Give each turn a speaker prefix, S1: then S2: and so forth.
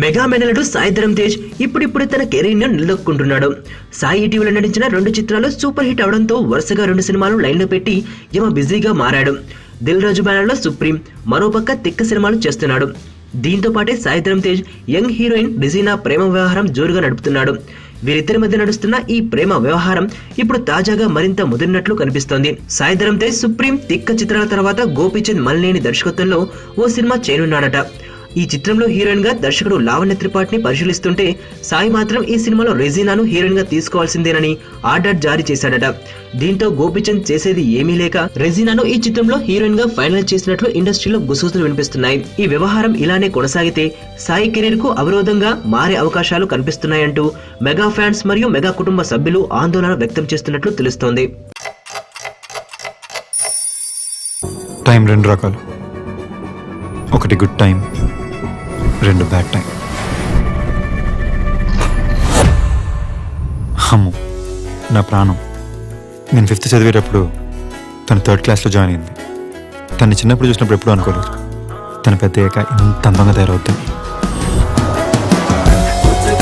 S1: Mega మెనలుడు Sai Dharam Tej ఇప్పుడిప్పుడు తన career ను నిలదొక్కుంటున్నాడు. సాయి ఇటీవల నటించిన 2 చిత్రాలు సూపర్ హిట్ అవడంతో వరుసగా 2 సినిమాలు లైన్ లో పెట్టి యమ బిజీగా మారాడు. దిల్ రాజు బ్యానర్ లో సుప్రీం, మరోపక్క తిక్క సినిమాలు చేస్తున్నాడు. దీంతో పాటే సాయి ధరమ్ తేజ్ యంగ్ హీరోయిన్ రిజీనా ప్రేమ వ్యవహారం జోరుగా నడుపుతున్నాడు. వీరిద్దరి మధ్య నడుస్తున్న ఈ ప్రేమ వ్యవహారం ఇప్పుడు తాజాగా మరింత ముదిరినట్లు కనిపిస్తోంది. సాయి ధరమ్ తేజ్ సుప్రీం, తిక్క చిత్రాల తర్వాత గోపీచంద్ మలినేని దర్శకత్వంలో ఓ సినిమా చేయనున్నాడట. ఈ చిత్రంలో హీరోయిన్ గా దర్శకుడు లావణ్య త్రిపాఠిని పరిశీలిస్తుంటే సాయి మాత్రం ఈ సినిమాలో రెజీనాను హీరోయిన్ గా తీసుకోవాల్సిందేనని ఆర్డర్ జారీ చేశాడట. దీంతో గోపీచంద్ చేసేది ఏమీ లేక రెజీనాను ఈ చిత్రంలో హీరోయిన్ గా ఫైనల్ చేసినట్లు ఇండస్ట్రీలో గుసగుసలు వినిపిస్తున్నాయి. ఈ వ్యవహారం ఇలానే కొనసాగితే సాయి కెరీర్ కు అవరోధంగా మారే అవకాశాలు కనిపిస్తున్నాయంటూ మెగా ఫ్యాన్స్ మరియు మెగా కుటుంబ సభ్యులు ఆందోళన వ్యక్తం చేస్తున్నట్లు తెలుస్తోంది.
S2: టైం 2 రకాలు. ఒకటి గుడ్ టైం, 2 బ్యాడ్ టైం. అమ్ము నా ప్రాణం. నేను 5th చదివేటప్పుడు తను 3rd క్లాస్లో జాయిన్ అయింది. తను చిన్నప్పుడు చూసినప్పుడు ఎప్పుడూ అనుకోలేదు తను పెద్దయ్యాక ఇంత అందంగా తయారవుతుంది.